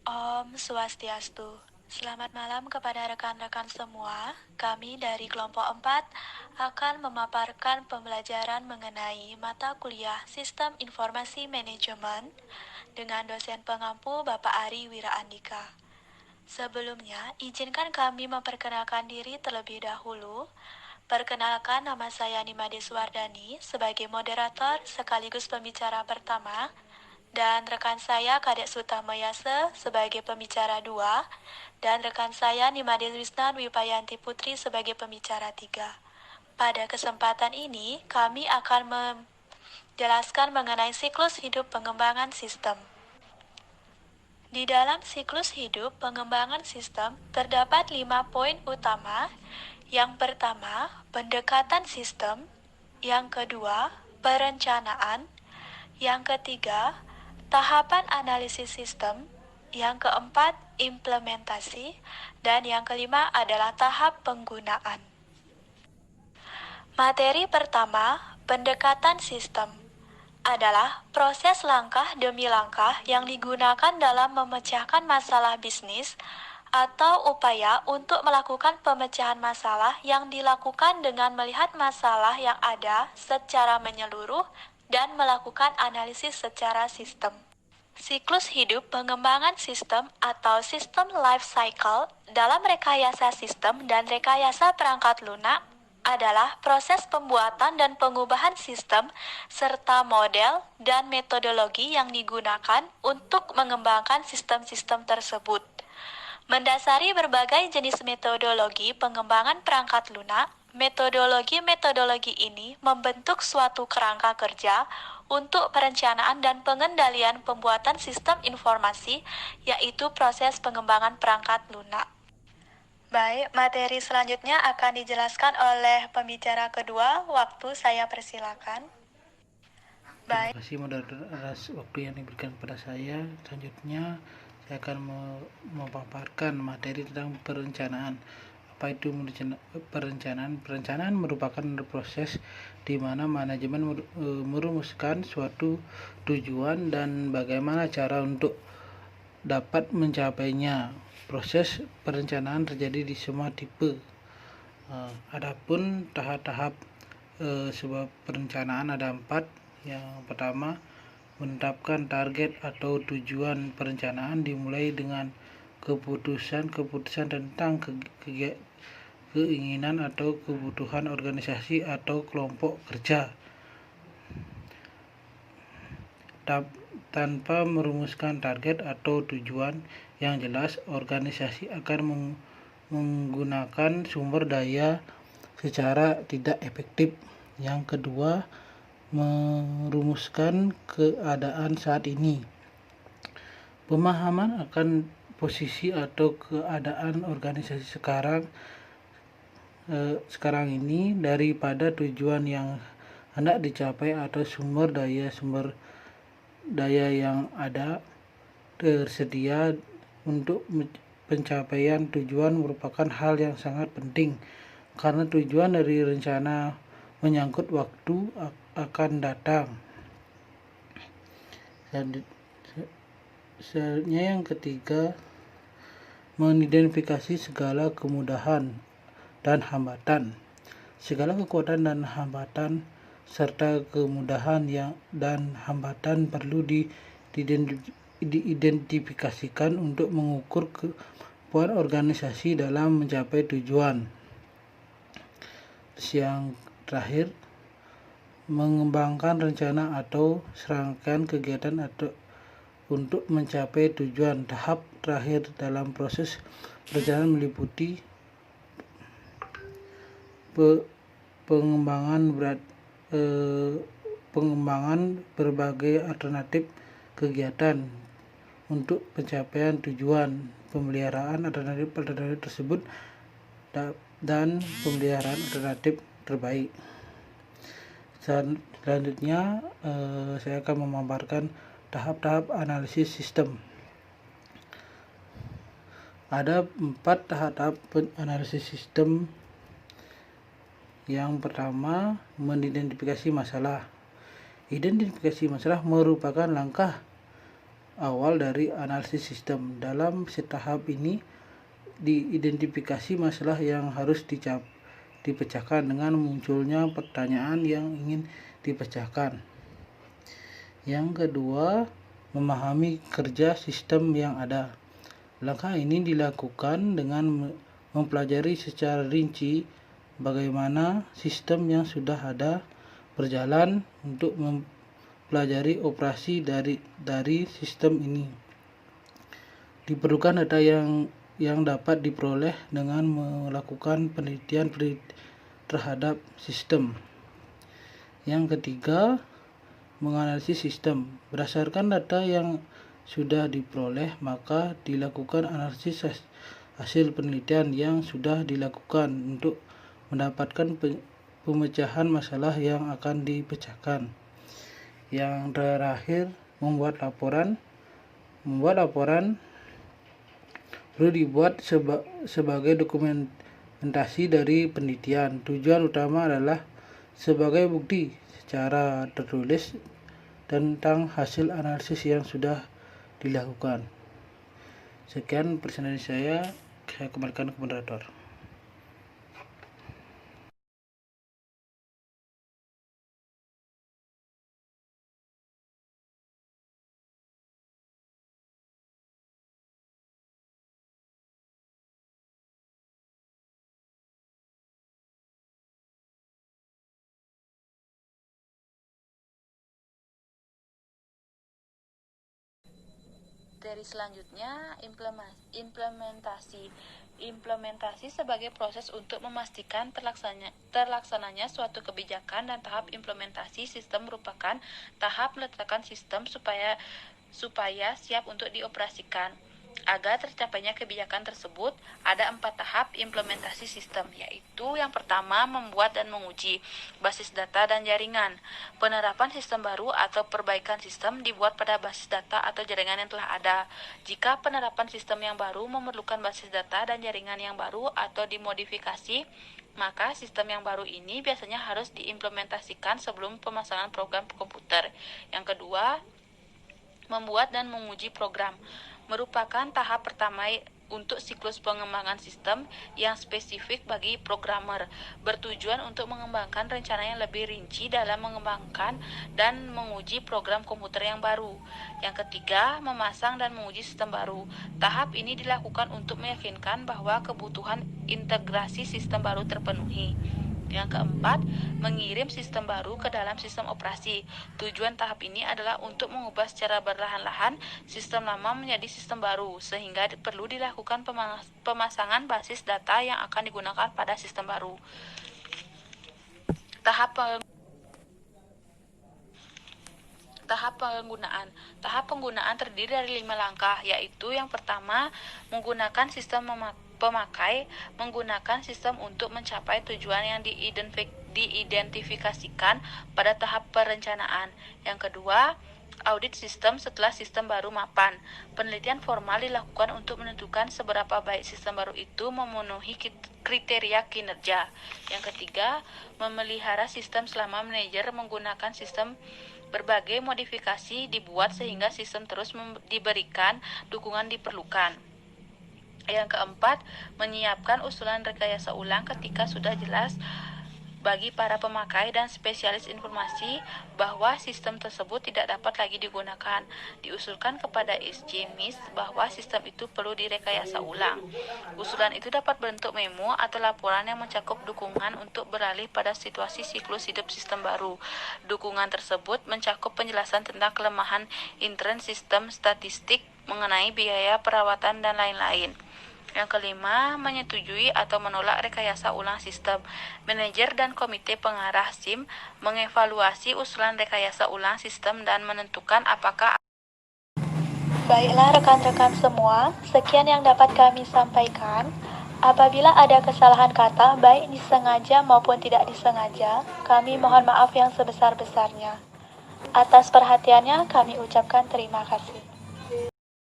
Om Swastiastu. Selamat malam kepada rekan-rekan semua. Kami dari kelompok 4 akan memaparkan pembelajaran mengenai mata kuliah Sistem Informasi Manajemen dengan dosen pengampu Bapak Ari Wiraandika. Sebelumnya, izinkan kami memperkenalkan diri terlebih dahulu. Perkenalkan, nama saya Nima Deswardani sebagai moderator sekaligus pembicara pertama, dan rekan saya Kadek Sutama Yase sebagai pembicara 2, dan rekan saya Nimade Wisnan Wipayanti Putri sebagai pembicara 3. Pada kesempatan ini, kami akan menjelaskan mengenai siklus hidup pengembangan sistem. Di dalam siklus hidup pengembangan sistem terdapat 5 poin utama. Yang pertama, pendekatan sistem. Yang kedua, perencanaan. Yang ketiga, tahapan analisis sistem. Yang keempat, implementasi. Dan yang kelima adalah tahap penggunaan. Materi pertama, pendekatan sistem, adalah proses langkah demi langkah yang digunakan dalam memecahkan masalah bisnis atau upaya untuk melakukan pemecahan masalah yang dilakukan dengan melihat masalah yang ada secara menyeluruh dan melakukan analisis secara sistem. Siklus hidup pengembangan sistem atau sistem life cycle dalam rekayasa sistem dan rekayasa perangkat lunak adalah proses pembuatan dan pengubahan sistem serta model dan metodologi yang digunakan untuk mengembangkan sistem-sistem tersebut. Mendasari berbagai jenis metodologi pengembangan perangkat lunak, metodologi ini membentuk suatu kerangka kerja untuk perencanaan dan pengendalian pembuatan sistem informasi, yaitu proses pengembangan perangkat lunak. Baik, materi selanjutnya akan dijelaskan oleh pembicara kedua. Waktu saya persilakan. Terima kasih moderator atas waktu yang diberikan kepada saya. Selanjutnya saya akan memaparkan materi tentang perencanaan. Apa itu perencanaan? Perencanaan merupakan proses di mana manajemen merumuskan suatu tujuan dan bagaimana cara untuk dapat mencapainya. Proses perencanaan terjadi di semua tipe. Adapun tahap-tahap sebuah perencanaan ada 4. Yang pertama, menetapkan target atau tujuan perencanaan dimulai dengan keputusan tentang keinginan atau kebutuhan organisasi atau kelompok kerja. Tanpa merumuskan target atau tujuan yang jelas, organisasi akan menggunakan sumber daya secara tidak efektif. Yang kedua, merumuskan keadaan saat ini. Pemahaman akan posisi atau keadaan organisasi sekarang ini daripada tujuan yang hendak dicapai atau sumber daya yang ada tersedia untuk pencapaian tujuan merupakan hal yang sangat penting, karena tujuan dari rencana menyangkut waktu akan datang. Selanjutnya yang ketiga, mengidentifikasi segala kemudahan dan hambatan. Segala kekuatan dan hambatan serta kemudahan dan hambatan perlu diidentifikasikan untuk mengukur kemampuan organisasi dalam mencapai tujuan. Yang terakhir, mengembangkan rencana atau serangkaian kegiatan untuk mencapai tujuan. Tahap terakhir dalam proses perencanaan meliputi pengembangan berbagai alternatif kegiatan untuk pencapaian tujuan, pemeliharaan alternatif tersebut, dan pemeliharaan alternatif terbaik. Selanjutnya saya akan memaparkan tahap-tahap analisis sistem. Ada 4 tahap analisis sistem. Yang pertama, mengidentifikasi masalah. Identifikasi masalah merupakan langkah awal dari analisis sistem. Dalam tahap ini diidentifikasi masalah yang harus dipecahkan dengan munculnya pertanyaan yang ingin dipecahkan. Yang kedua, memahami kerja sistem yang ada. Langkah ini dilakukan dengan mempelajari secara rinci bagaimana sistem yang sudah ada berjalan untuk mempelajari operasi dari sistem ini. Diperlukan data yang dapat diperoleh dengan melakukan penelitian terhadap sistem. Yang ketiga, menganalisis sistem. Berdasarkan data yang sudah diperoleh, maka dilakukan analisis hasil penelitian yang sudah dilakukan untuk mendapatkan pemecahan masalah yang akan dipecahkan. Yang terakhir, membuat laporan. Membuat laporan perlu dibuat sebagai dokumentasi dari penelitian. Tujuan utama adalah sebagai bukti secara tertulis tentang hasil analisis yang sudah dilakukan. Sekian presentasi saya kembalikan ke moderator. Materi selanjutnya, implementasi sebagai proses untuk memastikan terlaksananya suatu kebijakan, dan tahap implementasi sistem merupakan tahap meletakkan sistem supaya siap untuk dioperasikan. Agar tercapainya kebijakan tersebut, ada 4 tahap implementasi sistem, yaitu yang pertama, membuat dan menguji basis data dan jaringan. Penerapan sistem baru atau perbaikan sistem dibuat pada basis data atau jaringan yang telah ada. Jika penerapan sistem yang baru memerlukan basis data dan jaringan yang baru atau dimodifikasi, maka sistem yang baru ini biasanya harus diimplementasikan sebelum pemasangan program komputer. Yang kedua, membuat dan menguji program merupakan tahap pertama untuk siklus pengembangan sistem yang spesifik bagi programmer, bertujuan untuk mengembangkan rencana yang lebih rinci dalam mengembangkan dan menguji program komputer yang baru. Yang ketiga, memasang dan menguji sistem baru. Tahap ini dilakukan untuk meyakinkan bahwa kebutuhan integrasi sistem baru terpenuhi. Yang keempat, mengirim sistem baru ke dalam sistem operasi. Tujuan tahap ini adalah untuk mengubah secara perlahan-lahan sistem lama menjadi sistem baru, sehingga perlu dilakukan pemasangan basis data yang akan digunakan pada sistem baru. Tahap penggunaan terdiri dari 5 langkah, yaitu yang pertama, menggunakan sistem pemakai, menggunakan sistem untuk mencapai tujuan yang diidentifikasikan pada tahap perencanaan. Yang kedua, audit sistem setelah sistem baru mapan. Penelitian formal dilakukan untuk menentukan seberapa baik sistem baru itu memenuhi kriteria kinerja. Yang ketiga, memelihara sistem selama manajer menggunakan sistem. Berbagai modifikasi dibuat sehingga sistem terus diberikan dukungan diperlukan. Yang keempat, menyiapkan usulan rekayasa ulang ketika sudah jelas bagi para pemakai dan spesialis informasi bahwa sistem tersebut tidak dapat lagi digunakan. Diusulkan kepada SJMIS bahwa sistem itu perlu direkayasa ulang. Usulan itu dapat bentuk memo atau laporan yang mencakup dukungan untuk beralih pada situasi siklus hidup sistem baru. Dukungan tersebut mencakup penjelasan tentang kelemahan intern sistem, statistik mengenai biaya perawatan, dan lain-lain. Yang kelima, menyetujui atau menolak rekayasa ulang sistem. Manajer dan komite pengarah SIM mengevaluasi usulan rekayasa ulang sistem dan menentukan apakah. Baiklah rekan-rekan semua, sekian yang dapat kami sampaikan. Apabila ada kesalahan kata, baik disengaja maupun tidak disengaja, kami mohon maaf yang sebesar-besarnya. Atas perhatiannya, kami ucapkan terima kasih.